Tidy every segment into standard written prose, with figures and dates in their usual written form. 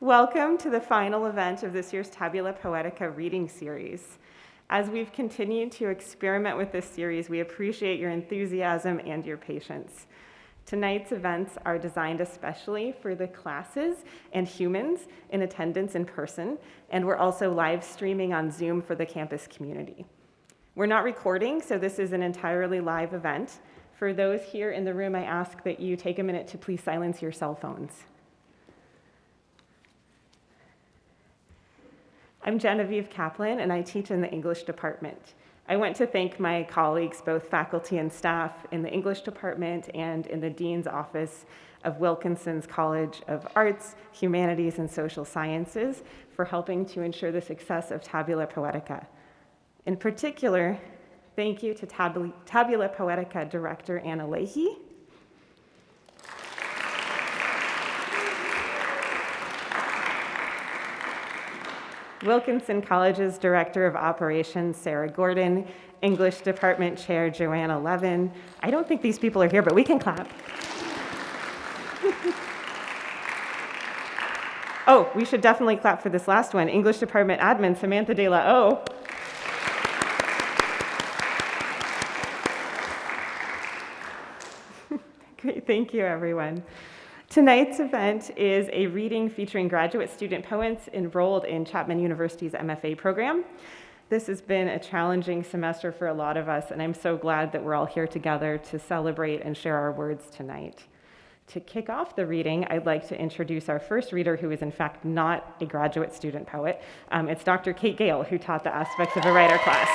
Welcome to the final event of this year's Tabula Poetica reading series. As we've continued to experiment with this series, we appreciate your enthusiasm and your patience. Tonight's events are designed especially for the classes and humans in attendance in person, and we're also live streaming on Zoom for the campus community. We're not recording, so this is an entirely live event. For those here in the room, I ask that you take a minute to please silence your cell phones. I'm Genevieve Kaplan, and I teach in the English department. I want to thank my colleagues, both faculty and staff, in the English department and in the Dean's Office of Wilkinson's College of Arts, Humanities, and Social Sciences for helping to ensure the success of Tabula Poetica. In particular, thank you to Tabula Poetica Director Anna Leahy, Wilkinson College's Director of Operations, Sarah Gordon, English Department Chair, Joanna Levin. I don't think these people are here, but we can clap. Oh, we should definitely clap for this last one. English Department Admin, Samantha De La O. Great, thank you, everyone. Tonight's event is a reading featuring graduate student poets enrolled in Chapman University's MFA program. This has been a challenging semester for a lot of us, and I'm so glad that we're all here together to celebrate and share our words tonight. To kick off the reading, I'd like to introduce our first reader, who is in fact not a graduate student poet. It's Dr. Kate Gale, who taught the aspects of a writer class.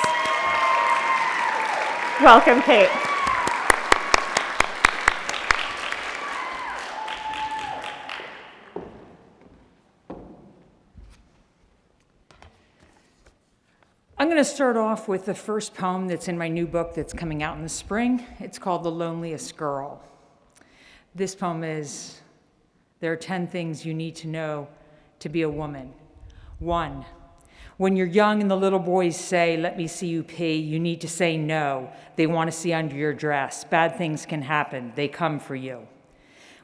Welcome, Kate. I'm going to start off with the first poem that's in my new book that's coming out in the spring. It's called The Loneliest Girl. This poem is, there are 10 things you need to know to be a woman. 1, when you're young and the little boys say, "Let me see you pee," you need to say no. They want to see under your dress. Bad things can happen. They come for you.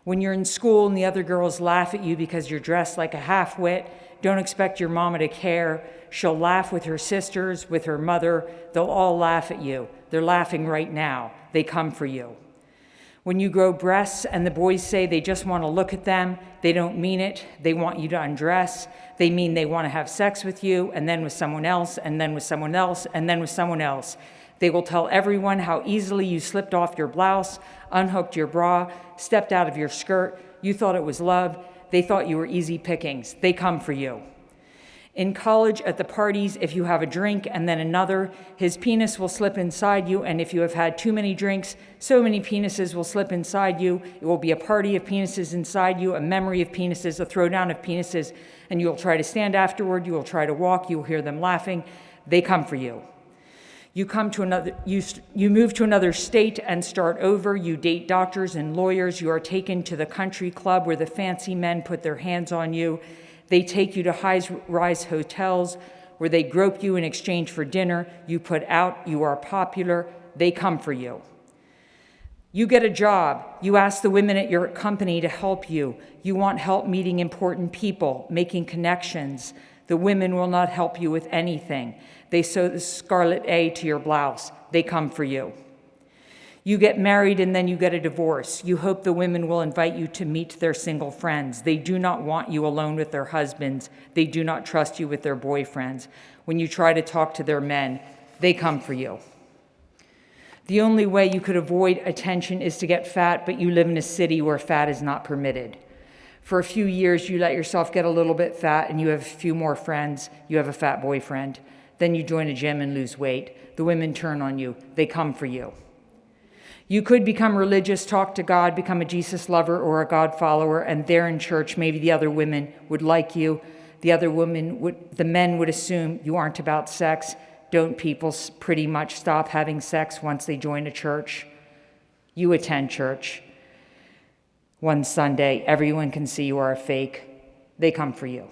When you're in school and the other girls laugh at you because you're dressed like a half-wit, don't expect your mama to care. She'll laugh with her sisters, with her mother. They'll all laugh at you. They're laughing right now. They come for you. When you grow breasts and the boys say they just want to look at them, they don't mean it. They want you to undress. They mean they want to have sex with you, and then with someone else, and then with someone else, and then with someone else. They will tell everyone how easily you slipped off your blouse, unhooked your bra, stepped out of your skirt. You thought it was love. They thought you were easy pickings. They come for you. In college, at the parties, if you have a drink and then another, his penis will slip inside you, and if you have had too many drinks, so many penises will slip inside you. It will be a party of penises inside you, a memory of penises, a throwdown of penises, and you will try to stand afterward, you will try to walk, you will hear them laughing. They come for you. You move to another state and start over. You date doctors and lawyers. You are taken to the country club where the fancy men put their hands on you. They take you to high-rise hotels where they grope you in exchange for dinner. You put out, you are popular. They come for you. You get a job. You ask the women at your company to help you. You want help meeting important people, making connections. The women will not help you with anything. They sew the scarlet A to your blouse. They come for you. You get married and then you get a divorce. You hope the women will invite you to meet their single friends. They do not want you alone with their husbands. They do not trust you with their boyfriends. When you try to talk to their men, they come for you. The only way you could avoid attention is to get fat, but you live in a city where fat is not permitted. For a few years, you let yourself get a little bit fat and you have a few more friends. You have a fat boyfriend. Then you join a gym and lose weight. The women turn on you. They come for you. You could become religious, talk to God, become a Jesus lover or a God follower, and there in church, maybe the other women would like you. The men would assume you aren't about sex. Don't people pretty much stop having sex once they join a church? You attend church. One Sunday, everyone can see you are a fake. They come for you.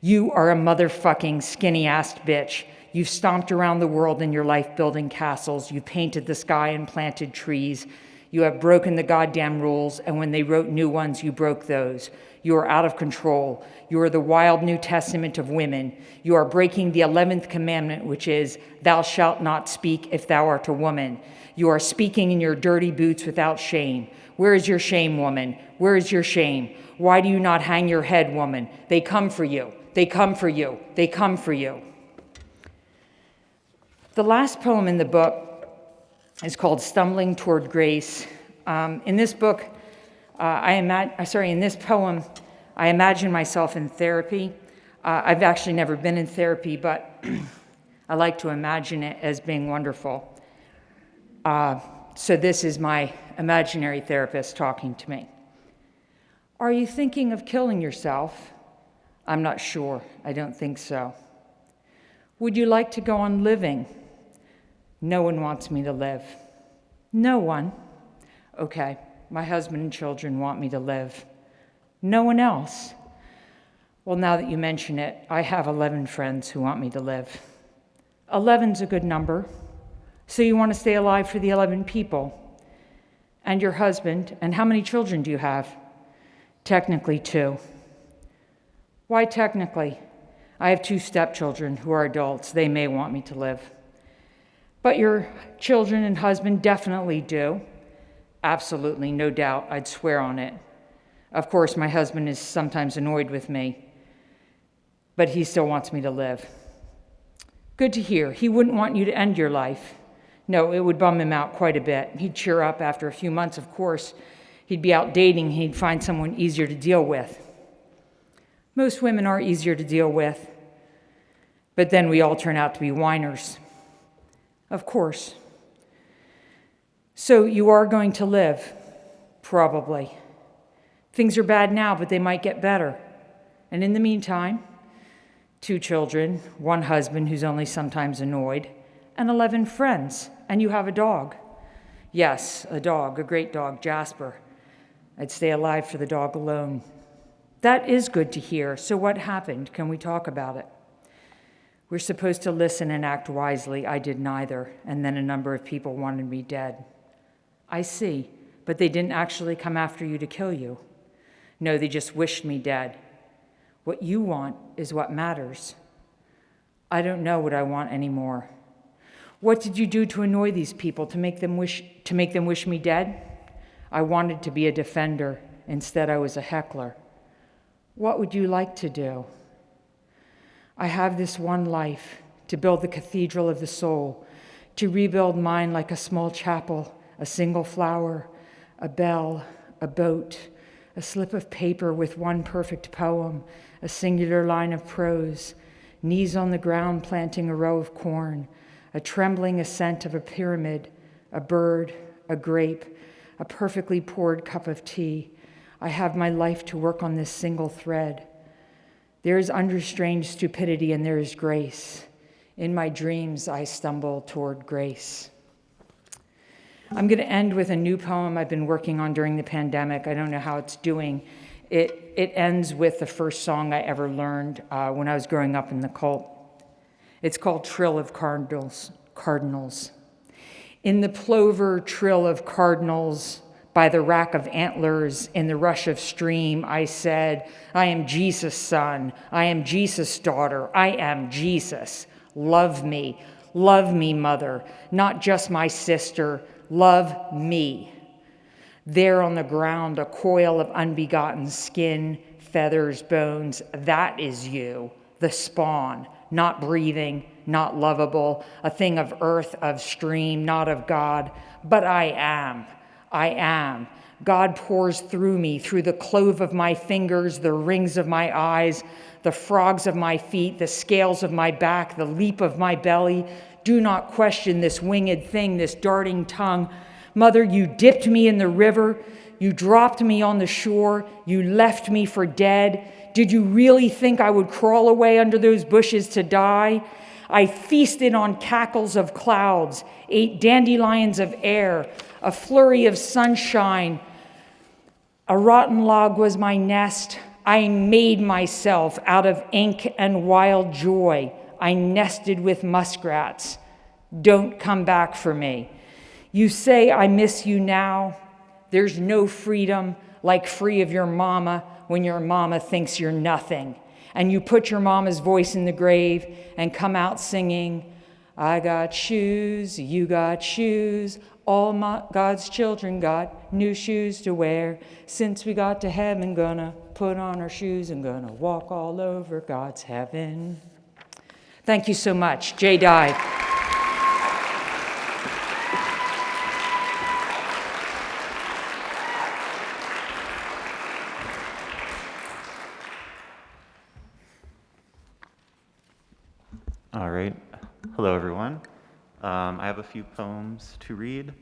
You are a motherfucking skinny-assed bitch. You've stomped around the world in your life building castles. You painted the sky and planted trees. You have broken the goddamn rules, and when they wrote new ones, you broke those. You are out of control. You are the wild New Testament of women. You are breaking the 11th commandment, which is, thou shalt not speak if thou art a woman. You are speaking in your dirty boots without shame. Where is your shame, woman? Where is your shame? Why do you not hang your head, woman? They come for you. They come for you. They come for you. The last poem in the book is called Stumbling Toward Grace. In this book, in this poem, I imagine myself in therapy. I've actually never been in therapy, but I like to imagine it as being wonderful. So this is my imaginary therapist talking to me. Are you thinking of killing yourself? I'm not sure. I don't think so. Would you like to go on living? No one wants me to live. No one. Okay, my husband and children want me to live. No one else. Well, now that you mention it, I have 11 friends who want me to live. 11's a good number. So you want to stay alive for the 11 people. And your husband, and how many children do you have? Technically 2. Why technically? I have 2 stepchildren who are adults. They may want me to live. But your children and husband definitely do. Absolutely, no doubt. I'd swear on it. Of course, my husband is sometimes annoyed with me, but he still wants me to live. Good to hear. He wouldn't want you to end your life. No, it would bum him out quite a bit. He'd cheer up after a few months, of course. He'd be out dating. He'd find someone easier to deal with. Most women are easier to deal with, but then we all turn out to be whiners. Of course. So you are going to live, probably. Things are bad now, but they might get better. And in the meantime, 2 children, 1 husband who's only sometimes annoyed, and 11 friends, and you have a dog. Yes, a dog, a great dog, Jasper. I'd stay alive for the dog alone. That is good to hear. So what happened? Can we talk about it? We're supposed to listen and act wisely. I did neither, and then a number of people wanted me dead. I see, but they didn't actually come after you to kill you. No, they just wished me dead. What you want is what matters. I don't know what I want anymore. What did you do to annoy these people, to make them wish me dead? I wanted to be a defender. Instead, I was a heckler. What would you like to do? I have this one life, to build the cathedral of the soul, to rebuild mine like a small chapel, a single flower, a bell, a boat, a slip of paper with one perfect poem, a singular line of prose, knees on the ground planting a row of corn, a trembling ascent of a pyramid, a bird, a grape, a perfectly poured cup of tea. I have my life to work on this single thread. There is unrestrained stupidity and there is grace. In my dreams, I stumble toward grace. I'm going to end with a new poem I've been working on during the pandemic. I don't know how it's doing. It ends with the first song I ever learned when I was growing up in the cult. It's called Trill of Cardinals. In the plover trill of cardinals, by the rack of antlers, in the rush of stream, I said, I am Jesus' son, I am Jesus' daughter, I am Jesus. Love me, mother, not just my sister, love me. There on the ground, a coil of unbegotten skin, feathers, bones, that is you, the spawn, not breathing, not lovable, a thing of earth, of stream, not of God, but I am. God pours through me, through the clove of my fingers, the rings of my eyes, the frogs of my feet, the scales of my back, the leap of my belly. Do not question this winged thing, this darting tongue. Mother, you dipped me in the river. You dropped me on the shore. You left me for dead. Did you really think I would crawl away under those bushes to die? I feasted on cackles of clouds, ate dandelions of air, a flurry of sunshine. A rotten log was my nest. I made myself out of ink and wild joy. I nested with muskrats. Don't come back for me. You say, I miss you now. There's no freedom like free of your mama when your mama thinks you're nothing. And you put your mama's voice in the grave and come out singing, I got shoes, you got shoes, all God's children got new shoes to wear. Since we got to heaven, gonna put on our shoes and gonna walk all over God's heaven. Thank you so much. Jay died. All right. Hello, everyone. I have a few poems to read,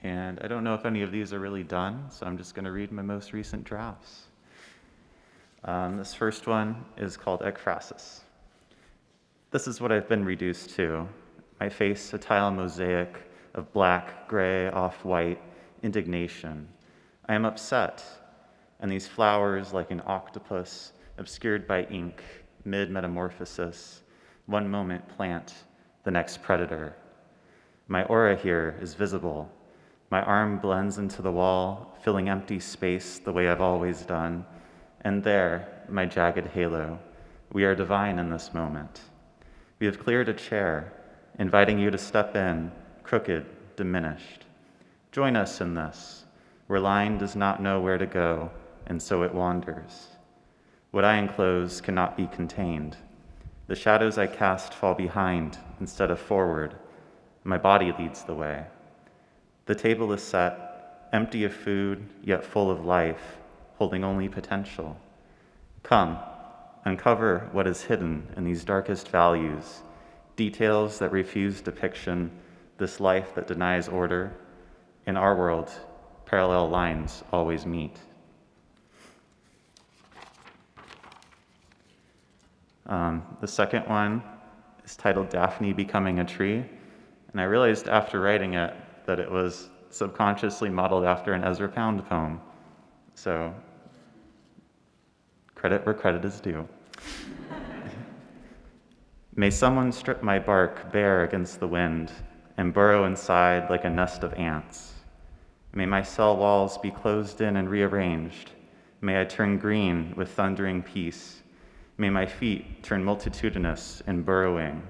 and I don't know if any of these are really done, so I'm just going to read my most recent drafts. This first one is called Ekphrasis. This is what I've been reduced to. My face a tile mosaic of black, gray, off-white indignation. I am upset, and these flowers like an octopus obscured by ink, mid-metamorphosis, one moment plant, the next predator. My aura here is visible. My arm blends into the wall, filling empty space the way I've always done. And there, my jagged halo. We are divine in this moment. We have cleared a chair, inviting you to step in, crooked, diminished. Join us in this, where line does not know where to go, and so it wanders. What I enclose cannot be contained. The shadows I cast fall behind instead of forward. My body leads the way. The table is set, empty of food, yet full of life, holding only potential. Come, uncover what is hidden in these darkest values, details that refuse depiction, this life that denies order. In our world, parallel lines always meet. The second one is titled Daphne Becoming a Tree, and I realized after writing it that it was subconsciously modeled after an Ezra Pound poem. So, credit where credit is due. May someone strip my bark bare against the wind and burrow inside like a nest of ants. May my cell walls be closed in and rearranged. May I turn green with thundering peace. May my feet turn multitudinous in burrowing.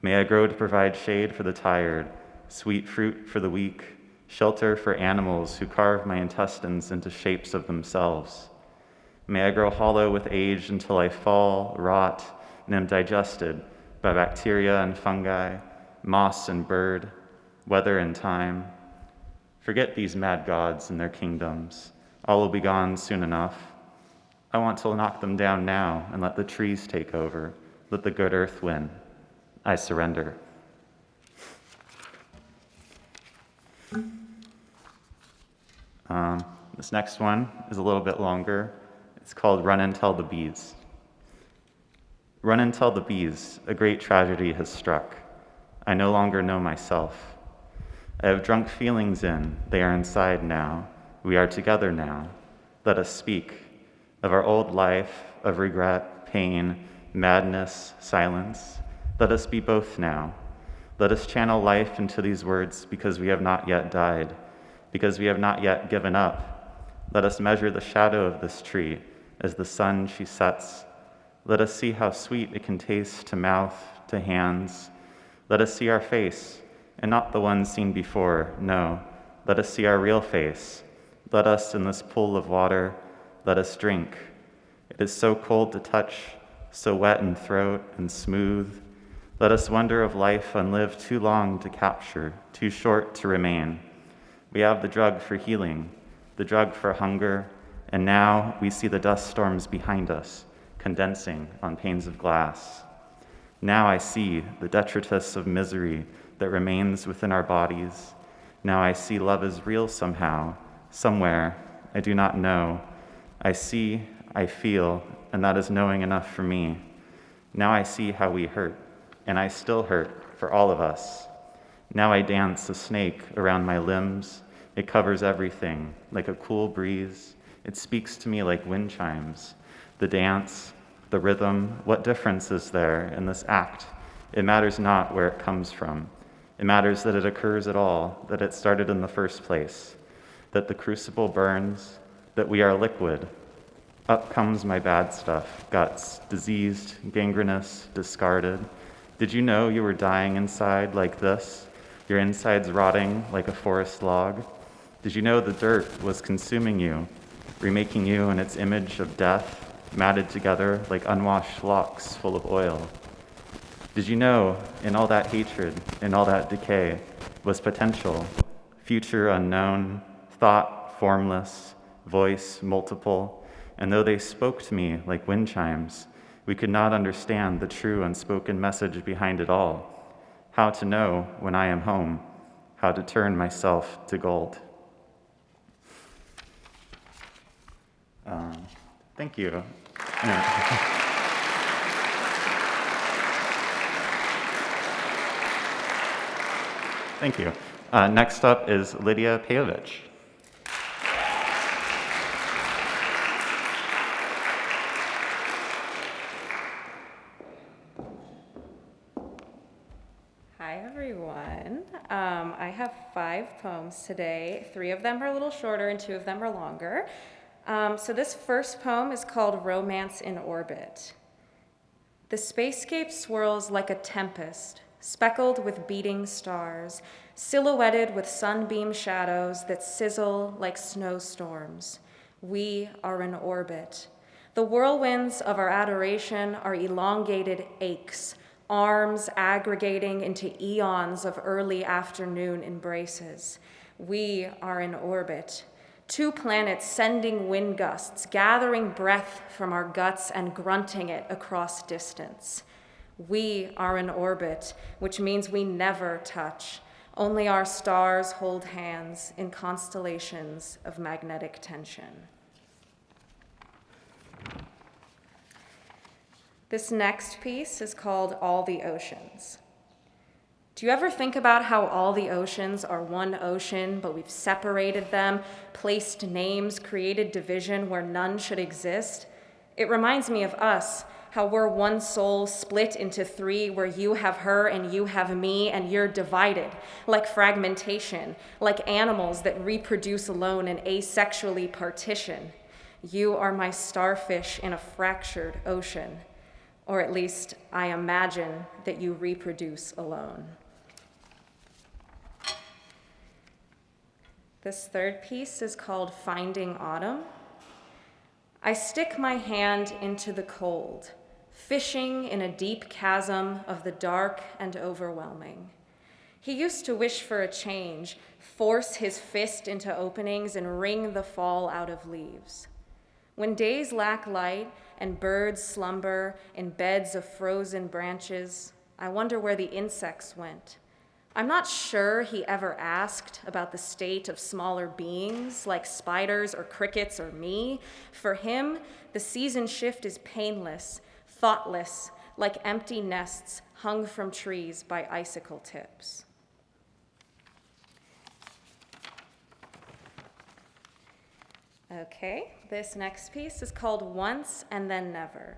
May I grow to provide shade for the tired, sweet fruit for the weak, shelter for animals who carve my intestines into shapes of themselves. May I grow hollow with age until I fall, rot, and am digested by bacteria and fungi, moss and bird, weather and time. Forget these mad gods and their kingdoms. All will be gone soon enough. I want to knock them down now and let the trees take over. Let the good earth win. I surrender. This next one is a little bit longer. It's called Run and Tell the Bees. Run and tell the bees, a great tragedy has struck. I no longer know myself. I have drunk feelings in, they are inside now. We are together now. Let us speak. Of our old life, of regret, pain, madness, silence. Let us be both now. Let us channel life into these words because we have not yet died, because we have not yet given up. Let us measure the shadow of this tree as the sun she sets. Let us see how sweet it can taste to mouth, to hands. Let us see our face, and not the one seen before, no. Let us see our real face. Let us, in this pool of water, let us drink. It is so cold to touch, so wet in throat and smooth. Let us wonder of life unlived too long to capture, too short to remain. We have the drug for healing, the drug for hunger, and now we see the dust storms behind us, condensing on panes of glass. Now I see the detritus of misery that remains within our bodies. Now I see love is real somehow, somewhere, I do not know. I see, I feel, and that is knowing enough for me. Now I see how we hurt, and I still hurt for all of us. Now I dance a snake around my limbs. It covers everything, like a cool breeze. It speaks to me like wind chimes. The dance, the rhythm, what difference is there in this act? It matters not where it comes from. It matters that it occurs at all, that it started in the first place, that the crucible burns, that we are liquid. Up comes my bad stuff, guts, diseased, gangrenous, discarded. Did you know you were dying inside like this? Your insides rotting like a forest log? Did you know the dirt was consuming you, remaking you in its image of death, matted together like unwashed locks full of oil? Did you know in all that hatred, in all that decay, was potential, future unknown, thought formless, voice multiple, and though they spoke to me like wind chimes, we could not understand the true unspoken message behind it all. How to know when I am home, how to turn myself to gold. Thank you. Thank you. Next up is Lydia Pejovich. Hi, everyone. I have 5 poems today. 3 of them are a little shorter and 2 of them are longer. So this first poem is called Romance in Orbit. The spacescape swirls like a tempest, speckled with beating stars, silhouetted with sunbeam shadows that sizzle like snowstorms. We are in orbit. The whirlwinds of our adoration are elongated aches, arms aggregating into eons of early afternoon embraces. We are in orbit. 2 planets sending wind gusts, gathering breath from our guts and grunting it across distance. We are in orbit, which means we never touch. Only our stars hold hands in constellations of magnetic tension. This next piece is called All the Oceans. Do you ever think about how all the oceans are one ocean, but we've separated them, placed names, created division where none should exist? It reminds me of us, how we're one soul split into 3, where you have her and you have me, and you're divided, like fragmentation, like animals that reproduce alone and asexually partition. You are my starfish in a fractured ocean, or at least I imagine that you reproduce alone. This third piece is called Finding Autumn. I stick my hand into the cold, fishing in a deep chasm of the dark and overwhelming. He used to wish for a change, force his fist into openings and wring the fall out of leaves. When days lack light and birds slumber in beds of frozen branches, I wonder where the insects went. I'm not sure he ever asked about the state of smaller beings like spiders or crickets or me. For him, the season shift is painless, thoughtless, like empty nests hung from trees by icicle tips. Okay, this next piece is called Once and Then Never.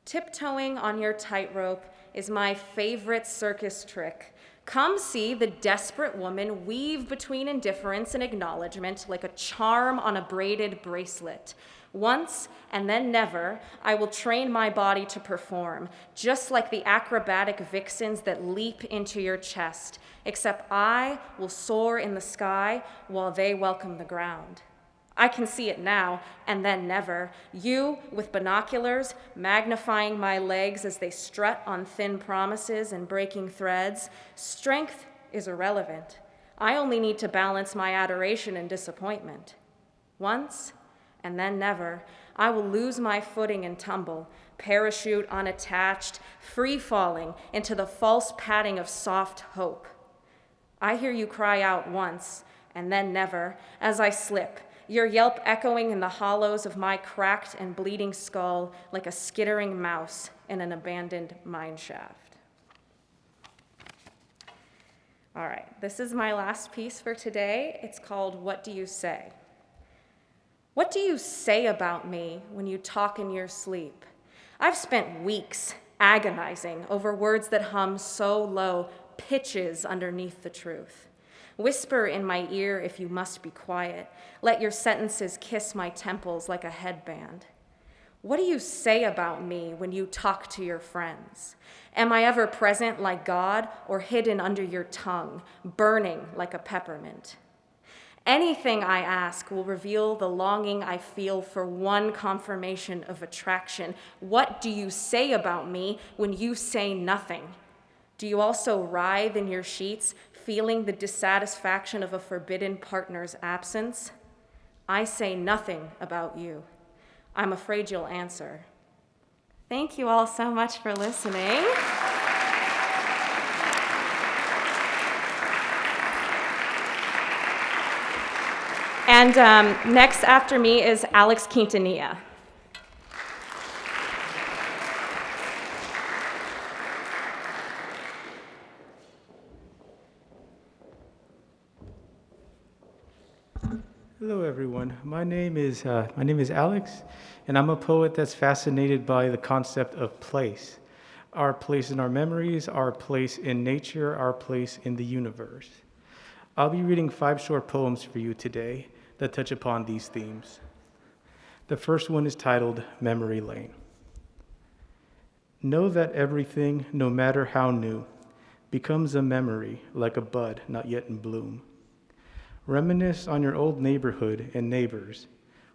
Tiptoeing on your tightrope is my favorite circus trick. Come see the desperate woman weave between indifference and acknowledgement like a charm on a braided bracelet. Once and then never, I will train my body to perform, just like the acrobatic vixens that leap into your chest, except I will soar in the sky while they welcome the ground. I can see it now, and then never. You, with binoculars, magnifying my legs as they strut on thin promises and breaking threads. Strength is irrelevant. I only need to balance my adoration and disappointment. Once, and then never, I will lose my footing and tumble, parachute unattached, free-falling into the false padding of soft hope. I hear you cry out once, and then never, as I slip, your yelp echoing in the hollows of my cracked and bleeding skull like a skittering mouse in an abandoned mine shaft. All right, this is my last piece for today. It's called What Do You Say? What do you say about me when you talk in your sleep? I've spent weeks agonizing over words that hum so low, what pitches underneath the truth. Whisper in my ear if you must be quiet. Let your sentences kiss my temples like a headband. What do you say about me when you talk to your friends? Am I ever present like God or hidden under your tongue, burning like a peppermint? Anything I ask will reveal the longing I feel for one confirmation of attraction. What do you say about me when you say nothing? Do you also writhe in your sheets, feeling the dissatisfaction of a forbidden partner's absence? I say nothing about you. I'm afraid you'll answer. Thank you all so much for listening. And next after me is Alex Quintanilla. Hello, everyone. My name is Alex, and I'm a poet that's fascinated by the concept of place. Our place in our memories, our place in nature, our place in the universe. I'll be reading 5 short poems for you today that touch upon these themes. The first one is titled Memory Lane. Know that everything, no matter how new, becomes a memory like a bud not yet in bloom. Reminisce on your old neighborhood and neighbors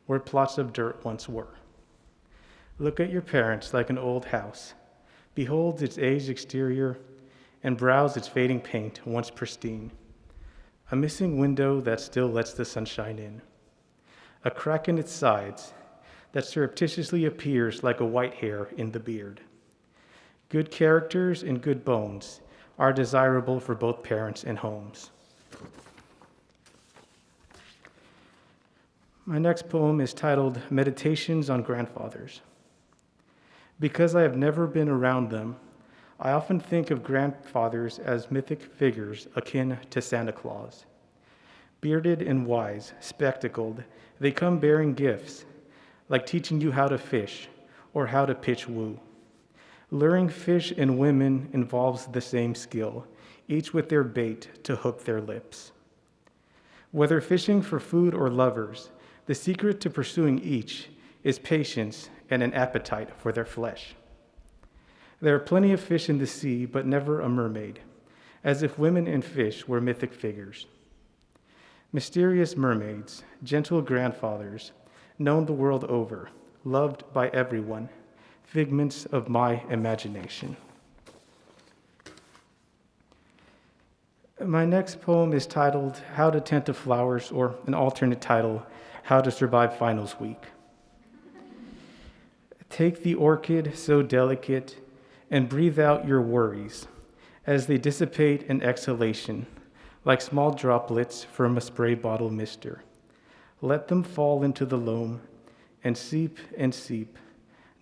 where plots of dirt once were. Look at your parents like an old house. Behold its aged exterior and browse its fading paint once pristine. A missing window that still lets the sunshine in. A crack in its sides that surreptitiously appears like a white hair in the beard. Good characters and good bones are desirable for both parents and homes. My next poem is titled Meditations on Grandfathers. Because I have never been around them, I often think of grandfathers as mythic figures akin to Santa Claus. Bearded and wise, spectacled, they come bearing gifts, like teaching you how to fish or how to pitch woo. Luring fish and women involves the same skill, each with their bait to hook their lips. Whether fishing for food or lovers, the secret to pursuing each is patience and an appetite for their flesh. There are plenty of fish in the sea, but never a mermaid, as if women and fish were mythic figures. Mysterious mermaids, gentle grandfathers, known the world over, loved by everyone, figments of my imagination. My next poem is titled How to Tend to Flowers, or an alternate title, How to Survive Finals Week. Take the orchid so delicate and breathe out your worries as they dissipate in exhalation, like small droplets from a spray bottle mister. Let them fall into the loam and seep,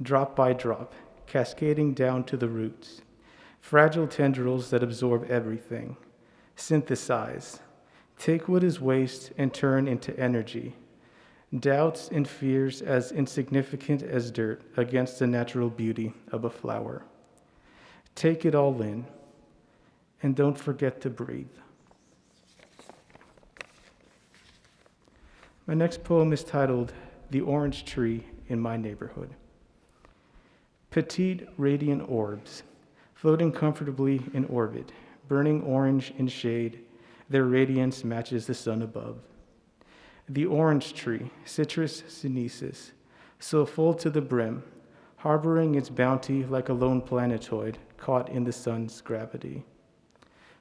drop by drop, cascading down to the roots. Fragile tendrils that absorb everything. Synthesize. Take what is waste and turn into energy. Doubts and fears as insignificant as dirt against the natural beauty of a flower. Take it all in, and don't forget to breathe. My next poem is titled The Orange Tree in My Neighborhood. Petite, radiant orbs, floating comfortably in orbit, burning orange in shade, their radiance matches the sun above. The orange tree, Citrus sinensis, so full to the brim, harboring its bounty like a lone planetoid caught in the sun's gravity.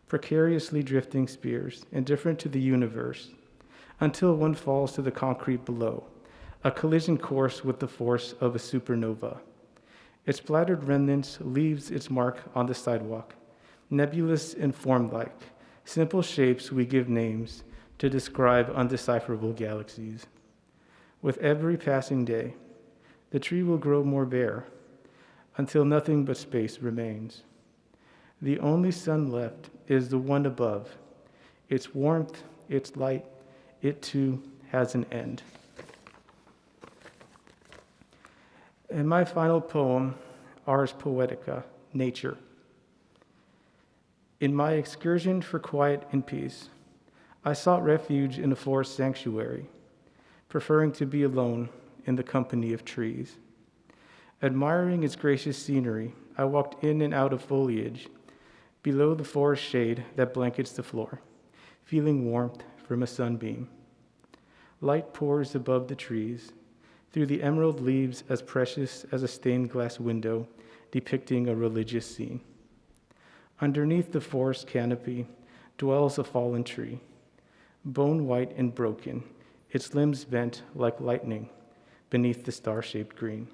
Precariously drifting spears, indifferent to the universe, until one falls to the concrete below, a collision course with the force of a supernova. Its splattered remnants leaves its mark on the sidewalk, nebulous and form-like, simple shapes we give names to describe undecipherable galaxies. With every passing day, the tree will grow more bare until nothing but space remains. The only sun left is the one above. Its warmth, its light, it too has an end. And my final poem, Ars Poetica, Nature. In my excursion for quiet and peace, I sought refuge in a forest sanctuary, preferring to be alone in the company of trees. Admiring its gracious scenery, I walked in and out of foliage, below the forest shade that blankets the floor, feeling warmth from a sunbeam. Light pours above the trees, through the emerald leaves as precious as a stained glass window depicting a religious scene. Underneath the forest canopy dwells a fallen tree, bone white and broken, its limbs bent like lightning beneath the star-shaped green.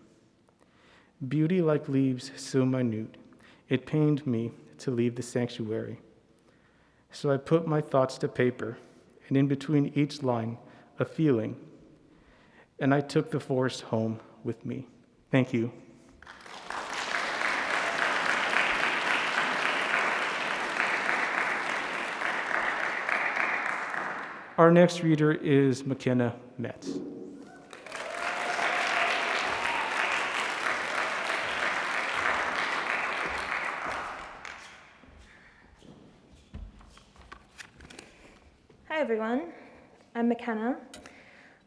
Beauty like leaves so minute, it pained me to leave the sanctuary. So I put my thoughts to paper, and in between each line, a feeling, and I took the forest home with me. Thank you. Our next reader is McKenna Metz. Hi everyone, I'm McKenna.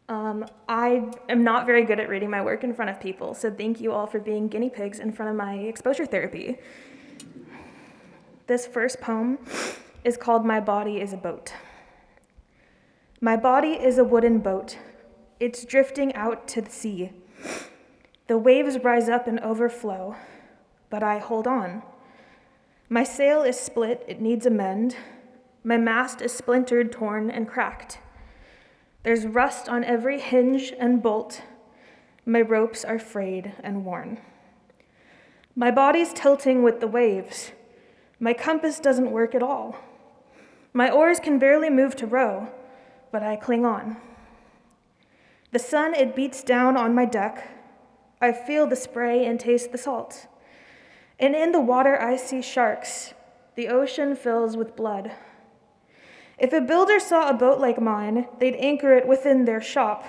I am not very good at reading my work in front of people, so thank you all for being guinea pigs in front of my exposure therapy. This first poem is called My Body is a Boat. My body is a wooden boat. It's drifting out to the sea. The waves rise up and overflow, but I hold on. My sail is split, it needs a mend. My mast is splintered, torn, and cracked. There's rust on every hinge and bolt. My ropes are frayed and worn. My body's tilting with the waves. My compass doesn't work at all. My oars can barely move to row, but I cling on. The sun, it beats down on my deck. I feel the spray and taste the salt. And in the water I see sharks. The ocean fills with blood. If a builder saw a boat like mine, they'd anchor it within their shop,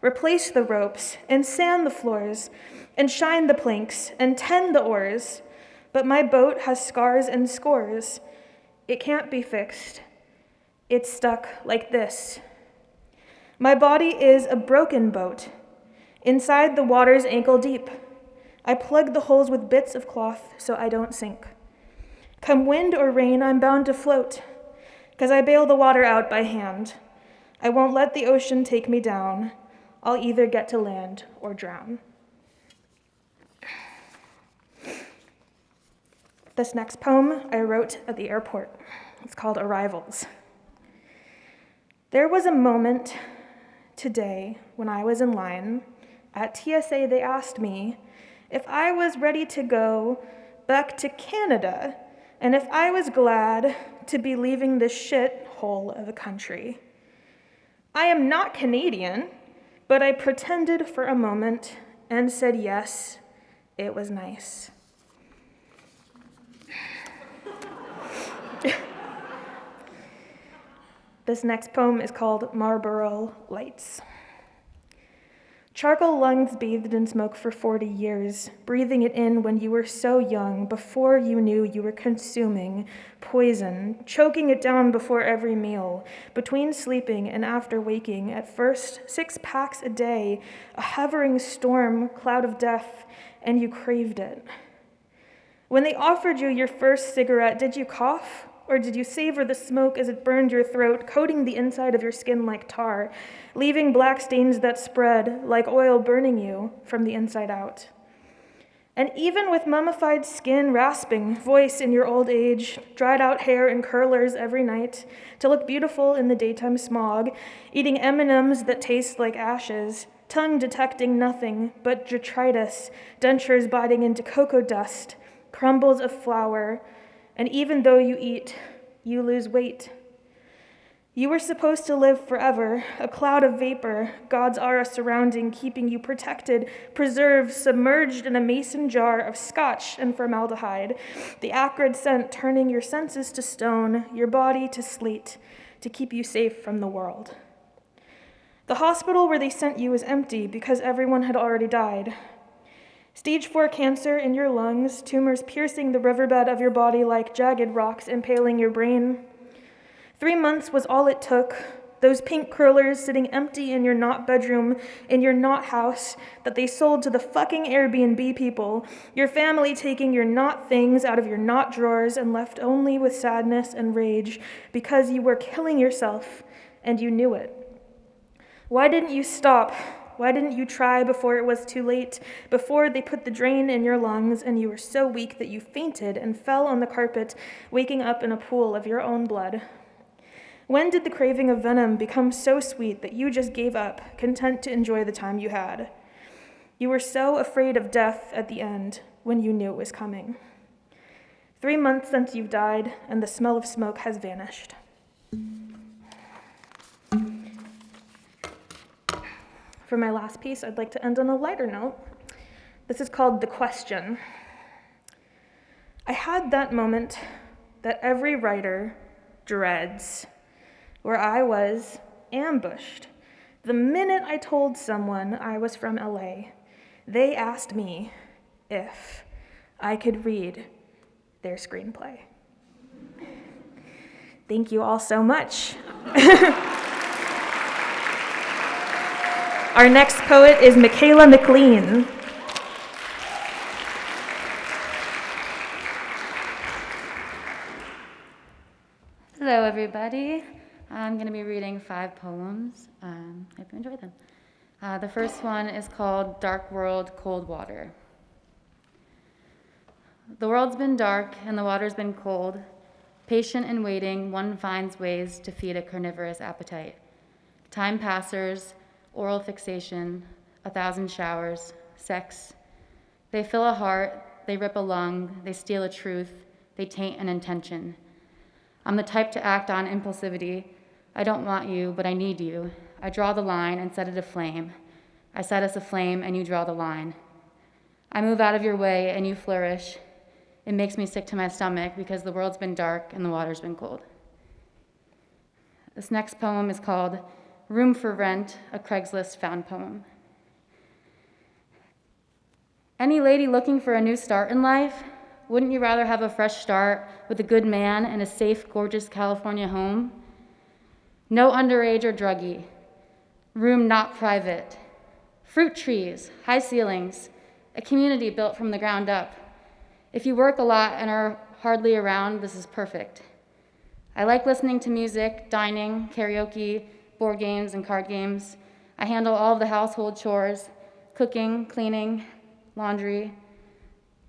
replace the ropes, and sand the floors, and shine the planks, and tend the oars. But my boat has scars and scores. It can't be fixed. It's stuck like this. My body is a broken boat. Inside the water's ankle deep. I plug the holes with bits of cloth so I don't sink. Come wind or rain, I'm bound to float, 'cause I bail the water out by hand. I won't let the ocean take me down. I'll either get to land or drown. This next poem I wrote at the airport. It's called Arrivals. There was a moment today when I was in line. At TSA, they asked me if I was ready to go back to Canada and if I was glad to be leaving this shithole of a country. I am not Canadian, but I pretended for a moment and said yes, it was nice. This next poem is called Marlborough Lights. Charcoal lungs bathed in smoke for 40 years, breathing it in when you were so young, before you knew you were consuming poison, choking it down before every meal, between sleeping and after waking, at first 6 packs a day, a hovering storm, cloud of death, and you craved it. When they offered you your first cigarette, did you cough? Or did you savor the smoke as it burned your throat, coating the inside of your skin like tar, leaving black stains that spread like oil burning you from the inside out? And even with mummified skin, rasping voice in your old age, dried out hair and curlers every night, to look beautiful in the daytime smog, eating M&Ms that taste like ashes, tongue detecting nothing but detritus, dentures biting into cocoa dust, crumbles of flour, and even though you eat, you lose weight. You were supposed to live forever, a cloud of vapor, God's aura surrounding, keeping you protected, preserved, submerged in a mason jar of scotch and formaldehyde, the acrid scent turning your senses to stone, your body to slate, to keep you safe from the world. The hospital where they sent you was empty because everyone had already died. Stage 4 cancer in your lungs, tumors piercing the riverbed of your body like jagged rocks impaling your brain. 3 months was all it took. Those pink curlers sitting empty in your not bedroom, in your not house, that they sold to the fucking Airbnb people. Your family taking your not things out of your not drawers and left only with sadness and rage because you were killing yourself and you knew it. Why didn't you stop? Why didn't you try before it was too late, before they put the drain in your lungs and you were so weak that you fainted and fell on the carpet, waking up in a pool of your own blood? When did the craving of venom become so sweet that you just gave up, content to enjoy the time you had? You were so afraid of death at the end when you knew it was coming. 3 months since you've died, and the smell of smoke has vanished. For my last piece, I'd like to end on a lighter note. This is called The Question. I had that moment that every writer dreads, where I was ambushed. The minute I told someone I was from LA, they asked me if I could read their screenplay. Thank you all so much. Our next poet is Michaela McLean. Hello, everybody. I'm going to be reading 5 poems. Hope you enjoy them. The first one is called Dark World, Cold Water. The world's been dark and the water's been cold. Patient and waiting, one finds ways to feed a carnivorous appetite. Time passers, oral fixation, 1,000 showers, sex. They fill a heart, they rip a lung, they steal a truth, they taint an intention. I'm the type to act on impulsivity. I don't want you, but I need you. I draw the line and set it aflame. I set us aflame and you draw the line. I move out of your way and you flourish. It makes me sick to my stomach because the world's been dark and the water's been cold. This next poem is called Room for Rent, a Craigslist found poem. Any lady looking for a new start in life? Wouldn't you rather have a fresh start with a good man and a safe, gorgeous California home? No underage or druggie. Room not private. Fruit trees, high ceilings, a community built from the ground up. If you work a lot and are hardly around, this is perfect. I like listening to music, dining, karaoke, board games, and card games. I handle all of the household chores, cooking, cleaning, laundry.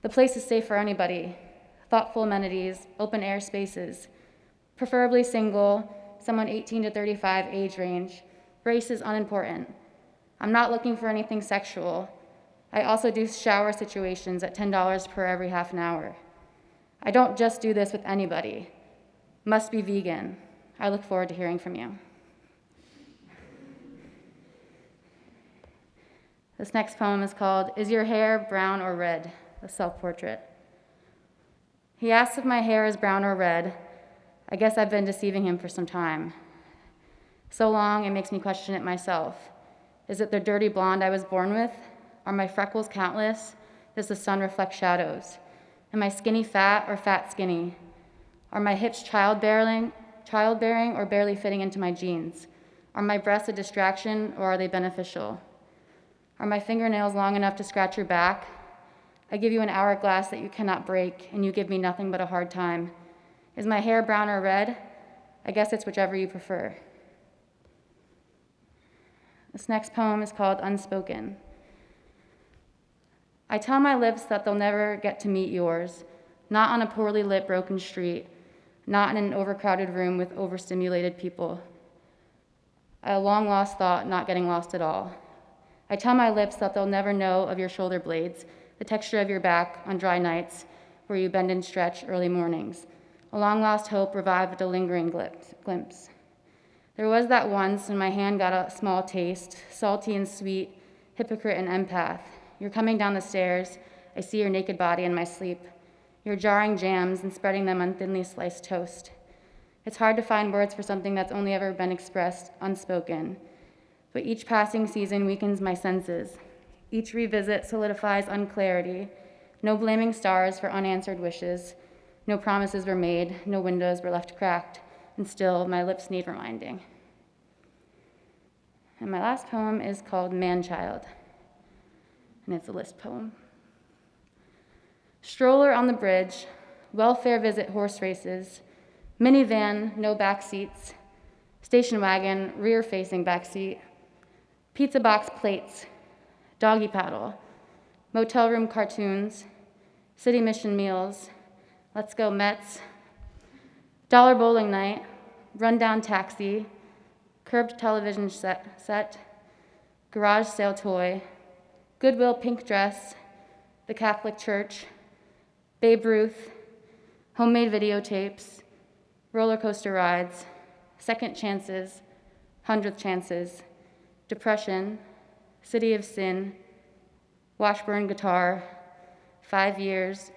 The place is safe for anybody. Thoughtful amenities, open air spaces. Preferably single, someone 18 to 35 age range. Race is unimportant. I'm not looking for anything sexual. I also do shower situations at $10 per every half an hour. I don't just do this with anybody. Must be vegan. I look forward to hearing from you. This next poem is called Is Your Hair Brown or Red? A self-portrait. He asks if my hair is brown or red. I guess I've been deceiving him for some time. So long, it makes me question it myself. Is it the dirty blonde I was born with? Are my freckles countless? Does the sun reflect shadows? Am I skinny fat or fat skinny? Are my hips childbearing or barely fitting into my jeans? Are my breasts a distraction or are they beneficial? Are my fingernails long enough to scratch your back? I give you an hourglass that you cannot break, and you give me nothing but a hard time. Is my hair brown or red? I guess it's whichever you prefer. This next poem is called Unspoken. I tell my lips that they'll never get to meet yours, not on a poorly lit, broken street, not in an overcrowded room with overstimulated people. A long-lost thought not getting lost at all. I tell my lips that they'll never know of your shoulder blades, the texture of your back on dry nights where you bend and stretch early mornings. A long-lost hope revived a lingering glimpse. There was that once when my hand got a small taste, salty and sweet, hypocrite and empath. You're coming down the stairs. I see your naked body in my sleep. You're jarring jams and spreading them on thinly sliced toast. It's hard to find words for something that's only ever been expressed unspoken. But each passing season weakens my senses. Each revisit solidifies unclarity. No blaming stars for unanswered wishes. No promises were made, no windows were left cracked, and still my lips need reminding. And my last poem is called Man-Child, and it's a list poem. Stroller on the bridge, welfare visit horse races, minivan, no back seats, station wagon, rear-facing back seat, pizza box plates, doggy paddle, motel room cartoons, city mission meals, let's go Mets, dollar bowling night, rundown taxi, curved television set, garage sale toy, Goodwill pink dress, the Catholic Church, Babe Ruth, homemade videotapes, roller coaster rides, second chances, 100th chances, depression, city of sin, Washburn guitar, 5 years,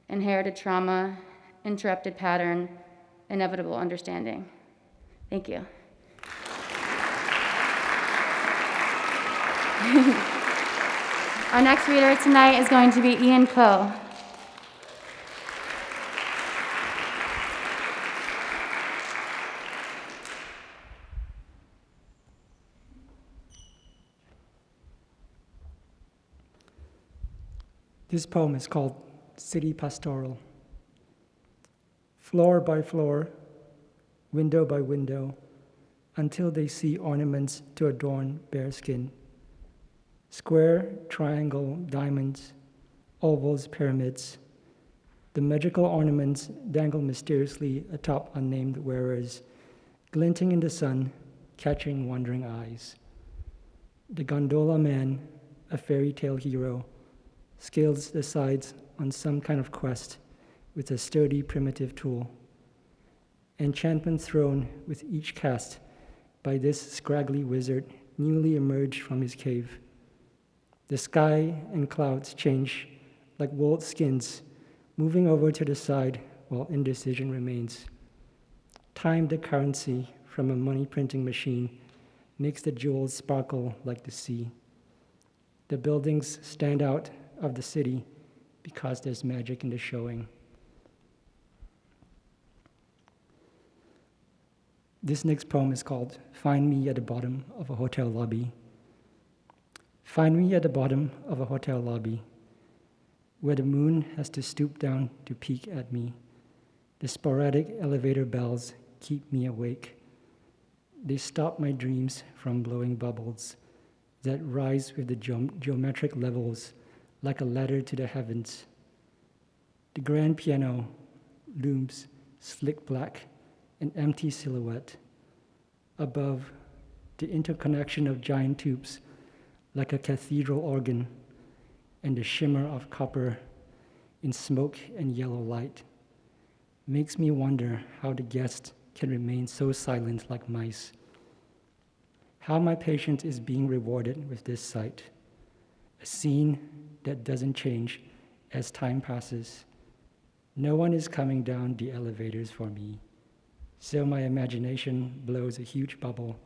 inherited trauma, interrupted pattern, inevitable understanding. Thank you. Our next reader tonight is going to be Ian Coe. This poem is called City Pastoral. Floor by floor, window by window, until they see ornaments to adorn bare skin. Square, triangle, diamonds, ovals, pyramids. The magical ornaments dangle mysteriously atop unnamed wearers, glinting in the sun, catching wandering eyes. The gondola man, a fairy tale hero, scales the sides on some kind of quest with a sturdy primitive tool. Enchantment thrown with each cast by this scraggly wizard newly emerged from his cave. The sky and clouds change like wooled skins, moving over to the side while indecision remains. Time, the currency from a money printing machine, makes the jewels sparkle like the sea. The buildings stand out of the city because there's magic in the showing. This next poem is called Find Me at the Bottom of a Hotel Lobby. Find me at the bottom of a hotel lobby, where the moon has to stoop down to peek at me. The sporadic elevator bells keep me awake. They stop my dreams from blowing bubbles that rise with the geometric levels like a ladder to the heavens. The grand piano looms slick black, an empty silhouette. Above, the interconnection of giant tubes like a cathedral organ, and the shimmer of copper in smoke and yellow light makes me wonder how the guests can remain so silent like mice. How my patience is being rewarded with this sight, a scene that doesn't change as time passes. No one is coming down the elevators for me, so my imagination blows a huge bubble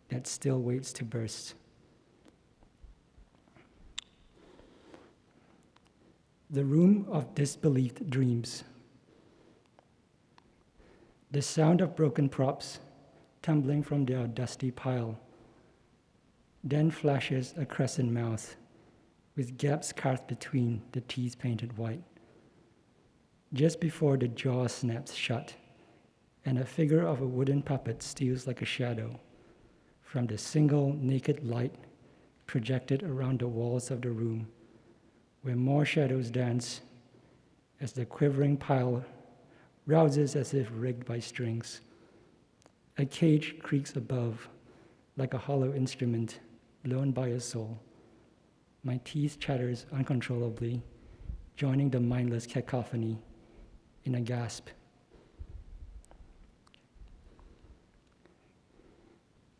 that still waits to burst. The room of disbelieved dreams. The sound of broken props tumbling from their dusty pile. Then flashes a crescent mouth with gaps carved between the teeth painted white. Just before the jaw snaps shut, and a figure of a wooden puppet steals like a shadow from the single naked light projected around the walls of the room, where more shadows dance as the quivering pile rouses as if rigged by strings. A cage creaks above like a hollow instrument blown by a soul. My teeth chatters uncontrollably, joining the mindless cacophony in a gasp.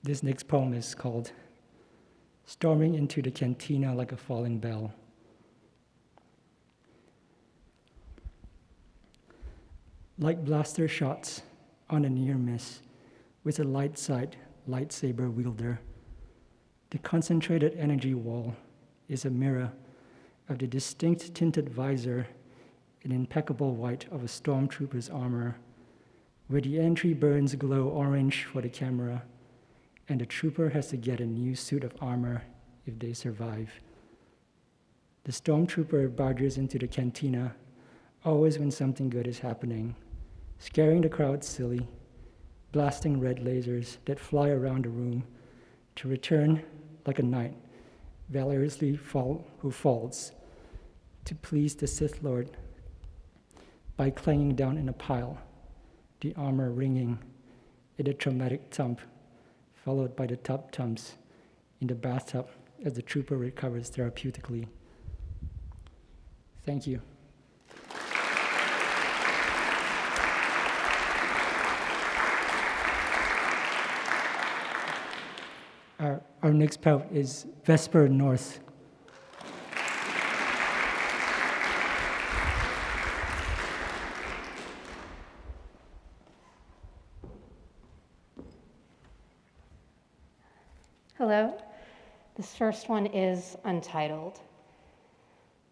This next poem is called Storming into the Cantina Like a Falling Bell. Like blaster shots on a near miss with a light side lightsaber wielder, the concentrated energy wall is a mirror of the distinct tinted visor and impeccable white of a stormtrooper's armor, where the entry burns glow orange for the camera, and the trooper has to get a new suit of armor if they survive. The stormtrooper barges into the cantina, always when something good is happening, scaring the crowd silly, blasting red lasers that fly around the room, to return like a knight, valorously who falls, to please the Sith Lord by clanging down in a pile, the armor ringing in a traumatic thump, followed by the tub thumps in the bathtub as the trooper recovers therapeutically. Thank you. Our next poet is Vesper North. Hello. This first one is untitled.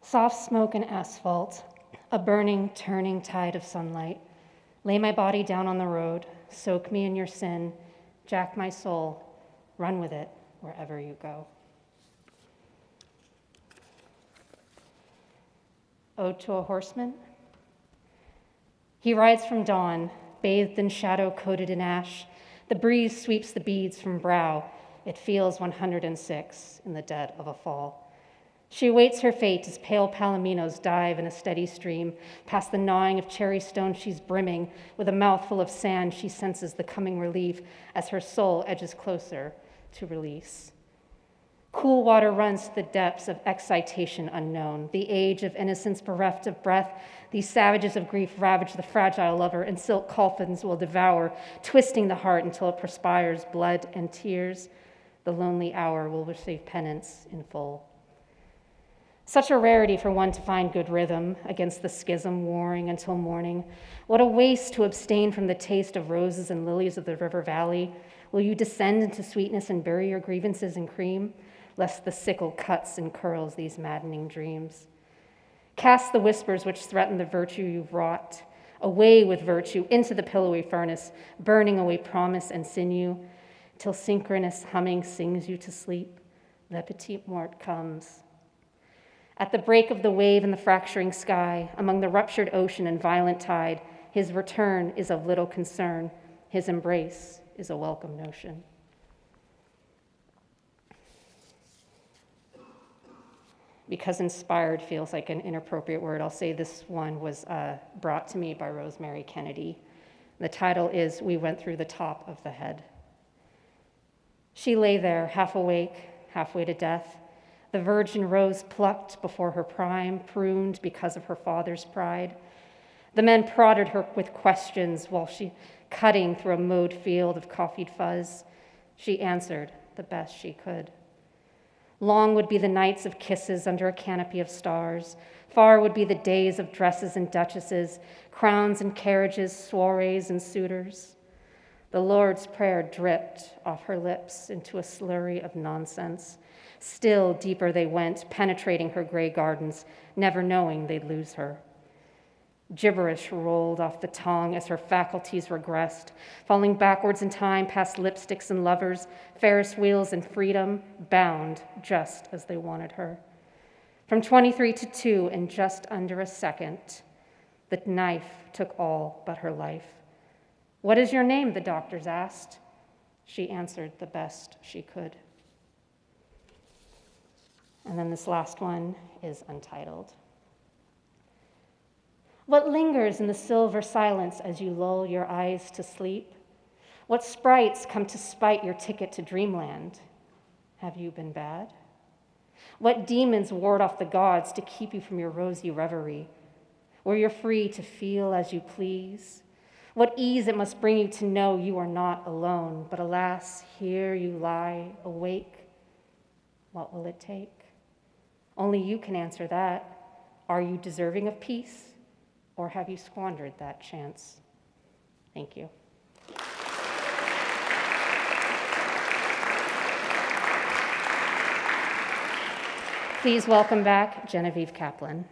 Soft smoke and asphalt, a burning, turning tide of sunlight. Lay my body down on the road, soak me in your sin, jack my soul, run with it wherever you go. Ode to a Horseman. He rides from dawn, bathed in shadow, coated in ash. The breeze sweeps the beads from brow. It feels 106 in the dead of a fall. She awaits her fate as pale palominos dive in a steady stream. Past the gnawing of cherry stone, she's brimming. With a mouthful of sand, she senses the coming relief as her soul edges closer to release. Cool water runs to the depths of excitation unknown. The age of innocence bereft of breath, these savages of grief ravage the fragile lover, and silk coffins will devour, twisting the heart until it perspires blood and tears. The lonely hour will receive penance in full. Such a rarity for one to find good rhythm against the schism warring until morning. What a waste to abstain from the taste of roses and lilies of the river valley. Will you descend into sweetness and bury your grievances in cream, lest the sickle cuts and curls these maddening dreams? Cast the whispers which threaten the virtue you've wrought, away with virtue into the pillowy furnace, burning away promise and sinew, till synchronous humming sings you to sleep. Le petit mort comes. At the break of the wave in the fracturing sky, among the ruptured ocean and violent tide, his return is of little concern. His embrace is a welcome notion. Because inspired feels like an inappropriate word, I'll say this one was brought to me by Rosemary Kennedy. The title is We Went Through the Top of the Head. She lay there, half awake, halfway to death. The virgin rose plucked before her prime, pruned because of her father's pride. The men prodded her with questions while she cutting through a mowed field of coffeed fuzz. She answered the best she could. Long would be the nights of kisses under a canopy of stars. Far would be the days of dresses and duchesses, crowns and carriages, soirees and suitors. The Lord's Prayer dripped off her lips into a slurry of nonsense. Still deeper they went, penetrating her gray gardens, never knowing they'd lose her. Gibberish rolled off the tongue as her faculties regressed, falling backwards in time past lipsticks and lovers, Ferris wheels and freedom, bound just as they wanted her. From 23 to 2 in just under a second, the knife took all but her life. What is your name? The doctors asked. She answered the best she could. And then this last one is untitled. What lingers in the silver silence as you lull your eyes to sleep? What sprites come to spite your ticket to dreamland? Have you been bad? What demons ward off the gods to keep you from your rosy reverie, where you're free to feel as you please? What ease it must bring you to know you are not alone, but alas, here you lie awake. What will it take? Only you can answer that. Are you deserving of peace, or have you squandered that chance? Thank you. Please welcome back Genevieve Kaplan.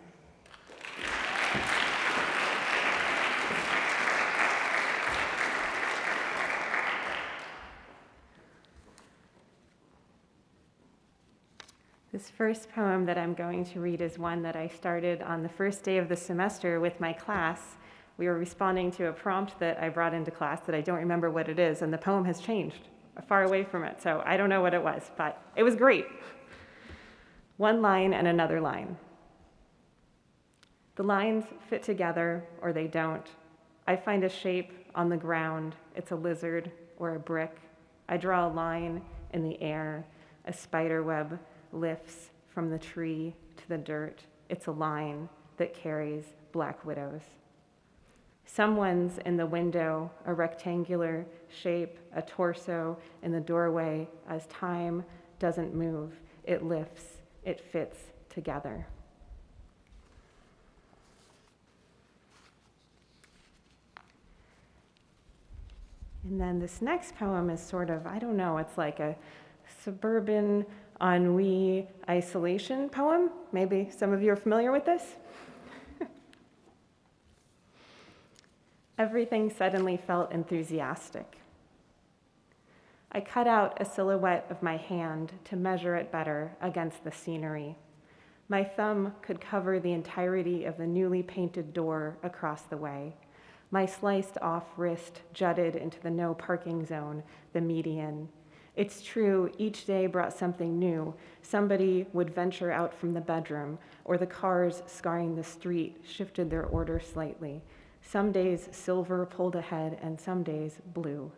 This first poem that I'm going to read is one that I started on the first day of the semester with my class. We were responding to a prompt that I brought into class that I don't remember what it is, and the poem has changed far away from it, so I don't know what it was, but it was great. One line and another line. The lines fit together or they don't. I find a shape on the ground. It's a lizard or a brick. I draw a line in the air. A spider web lifts from the tree to the dirt. It's a line that carries black widows. Someone's in the window, a rectangular shape, a torso in the doorway. As time doesn't move, it lifts, it fits together. And then this next poem is sort of, I don't know, it's like a suburban ennui isolation poem. Maybe some of you are familiar with this. Everything suddenly felt enthusiastic. I cut out a silhouette of my hand to measure it better against the scenery. My thumb could cover the entirety of the newly painted door across the way. My sliced off wrist jutted into the no parking zone, the median. It's true, each day brought something new. Somebody would venture out from the bedroom, or the cars scarring the street shifted their order slightly. Some days silver pulled ahead, and some days blue.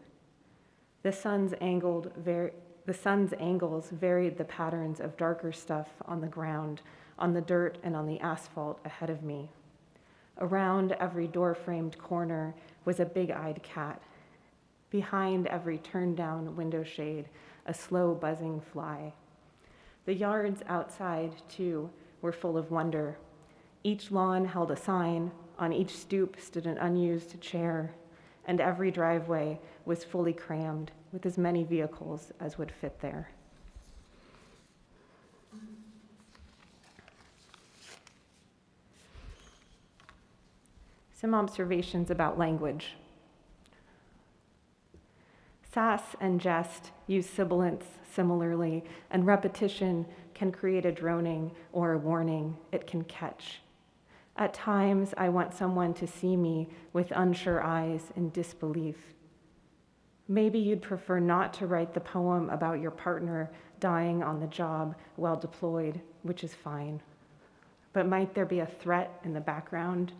The sun's angles varied the patterns of darker stuff on the ground, on the dirt, and on the asphalt ahead of me. Around every door-framed corner was a big-eyed cat. Behind every turned-down window shade, a slow buzzing fly. The yards outside, too, were full of wonder. Each lawn held a sign. On each stoop stood an unused chair, and every driveway was fully crammed with as many vehicles as would fit there. Some observations about language. Sass and jest use sibilants similarly, and repetition can create a droning or a warning it can catch. At times, I want someone to see me with unsure eyes in disbelief. Maybe you'd prefer not to write the poem about your partner dying on the job while deployed, which is fine. But might there be a threat in the background?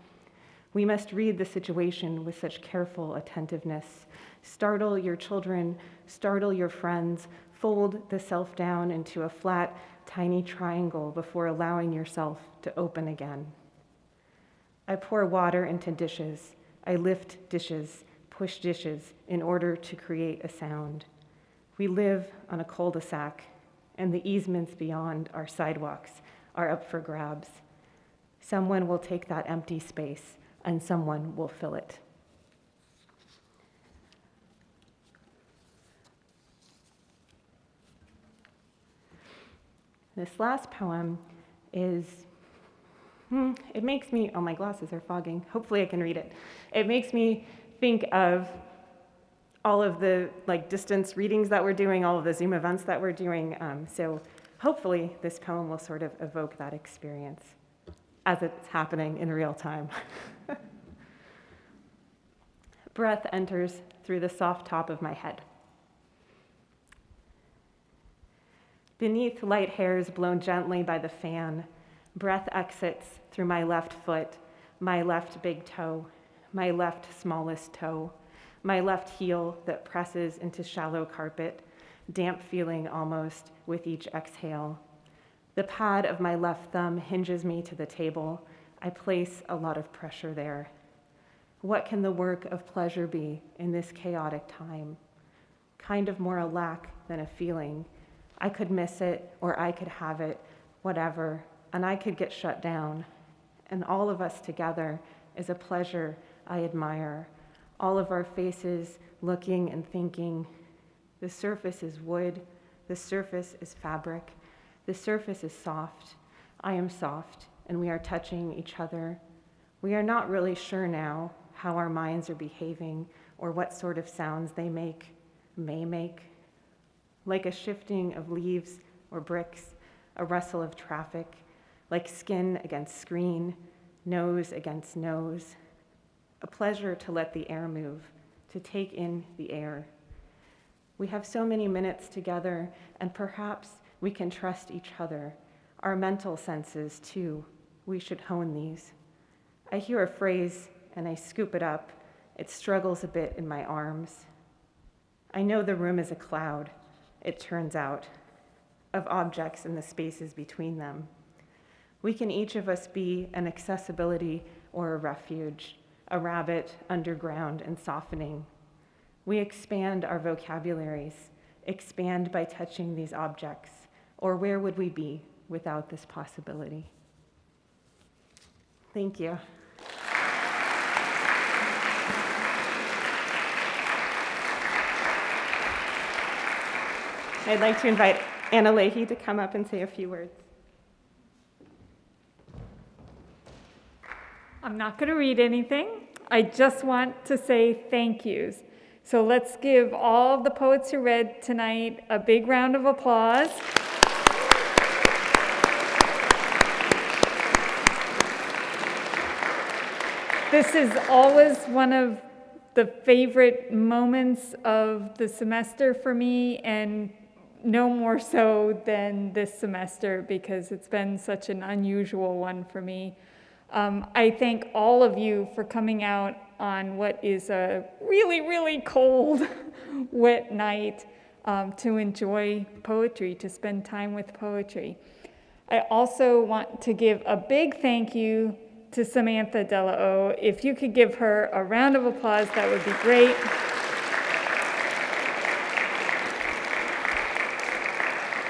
We must read the situation with such careful attentiveness. Startle your children, startle your friends, fold the self down into a flat, tiny triangle before allowing yourself to open again. I pour water into dishes. I lift dishes, push dishes in order to create a sound. We live on a cul-de-sac, and the easements beyond our sidewalks are up for grabs. Someone will take that empty space, and someone will fill it. This last poem is it makes me, oh, my glasses are fogging. Hopefully I can read it. It makes me think of all of the distance readings that we're doing, all of the Zoom events that we're doing. So hopefully this poem will sort of evoke that experience as it's happening in real time. Breath enters through the soft top of my head. Beneath light hairs blown gently by the fan, breath exits through my left foot, my left big toe, my left smallest toe, my left heel that presses into shallow carpet, damp feeling almost with each exhale. The pad of my left thumb hinges me to the table. I place a lot of pressure there. What can the work of pleasure be in this chaotic time? Kind of more a lack than a feeling. I could miss it, or I could have it, whatever, and I could get shut down. And all of us together is a pleasure I admire. All of our faces looking and thinking. The surface is wood, the surface is fabric. The surface is soft. I am soft, and we are touching each other. We are not really sure now how our minds are behaving or what sort of sounds they may make. Like a shifting of leaves or bricks, a rustle of traffic, like skin against screen, nose against nose. A pleasure to let the air move, to take in the air. We have so many minutes together, and perhaps we can trust each other. Our mental senses, too. We should hone these. I hear a phrase, and I scoop it up. It struggles a bit in my arms. I know the room is a cloud, it turns out, of objects and the spaces between them. We can each of us be an accessibility or a refuge, a rabbit underground and softening. We expand our vocabularies, expand by touching these objects, or where would we be without this possibility? Thank you. I'd like to invite Anna Leahy to come up and say a few words. I'm not going to read anything. I just want to say thank yous. So let's give all the poets who read tonight a big round of applause. This is always one of the favorite moments of the semester for me, and no more so than this semester because it's been such an unusual one for me. I thank all of you for coming out on what is a really, really cold, wet night to enjoy poetry, to spend time with poetry. I also want to give a big thank you to Samantha Delao. If you could give her a round of applause, that would be great.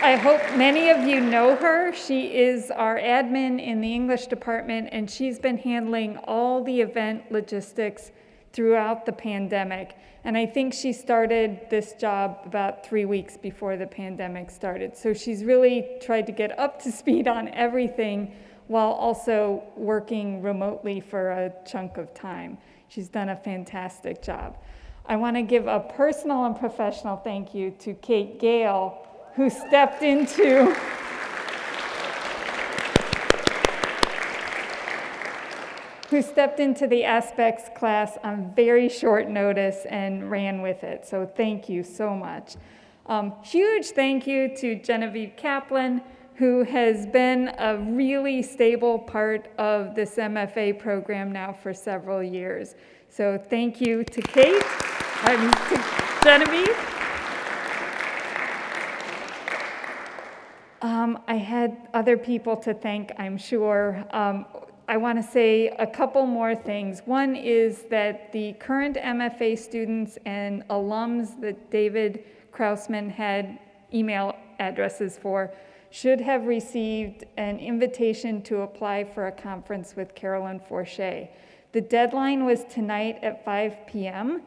I hope many of you know her. She is our admin in the English department, and she's been handling all the event logistics throughout the pandemic. And I think she started this job about 3 weeks before the pandemic started. So she's really tried to get up to speed on everything while also working remotely for a chunk of time. She's done a fantastic job. I want to give a personal and professional thank you to Kate Gale, who stepped into the aspects class on very short notice and ran with it. So thank you so much. Huge thank you to Genevieve Kaplan, who has been a really stable part of this MFA program now for several years. So thank you to Kate, to Genevieve. I had other people to thank, I'm sure. I want to say a couple more things. One is that the current MFA students and alums that David Krausman had email addresses for should have received an invitation to apply for a conference with Carolyn Forche. The deadline was tonight at 5 p.m.,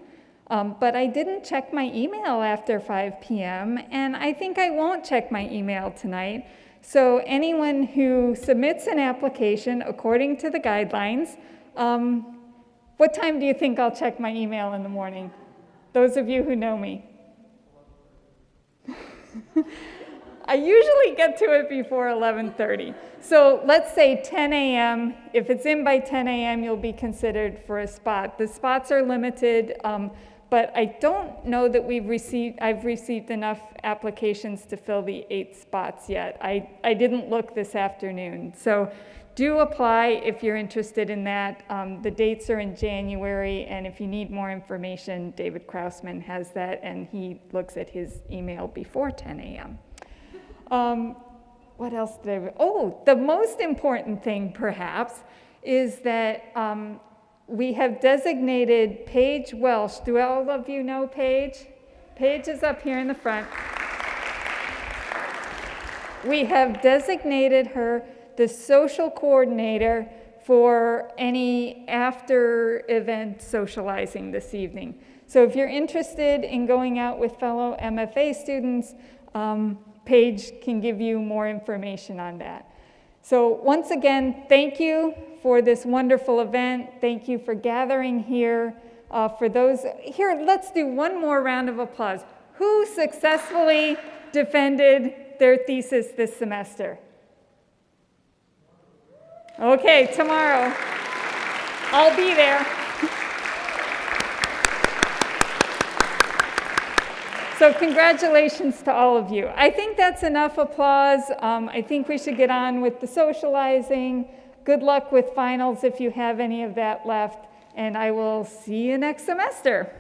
but I didn't check my email after 5 p.m., and I think I won't check my email tonight. So anyone who submits an application according to the guidelines, what time do you think I'll check my email in the morning? Those of you who know me. I usually get to it before 11:30. So let's say 10 a.m. If it's in by 10 a.m., you'll be considered for a spot. The spots are limited, but I don't know that I've received enough applications to fill the 8 spots yet. I didn't look this afternoon. So do apply if you're interested in that. The dates are in January, and if you need more information, David Krausman has that, and he looks at his email before 10 a.m. What else did I? Oh, the most important thing, perhaps, is that we have designated Paige Welsh. Do all of you know Paige? Paige is up here in the front. We have designated her the social coordinator for any after-event socializing this evening. So if you're interested in going out with fellow MFA students, page can give you more information on that. So once again, thank you for this wonderful event. Thank you for gathering here. For those here, let's do one more round of applause. Who successfully defended their thesis this semester? Okay, tomorrow. I'll be there. So congratulations to all of you. I think that's enough applause. I think we should get on with the socializing. Good luck with finals if you have any of that left, and I will see you next semester.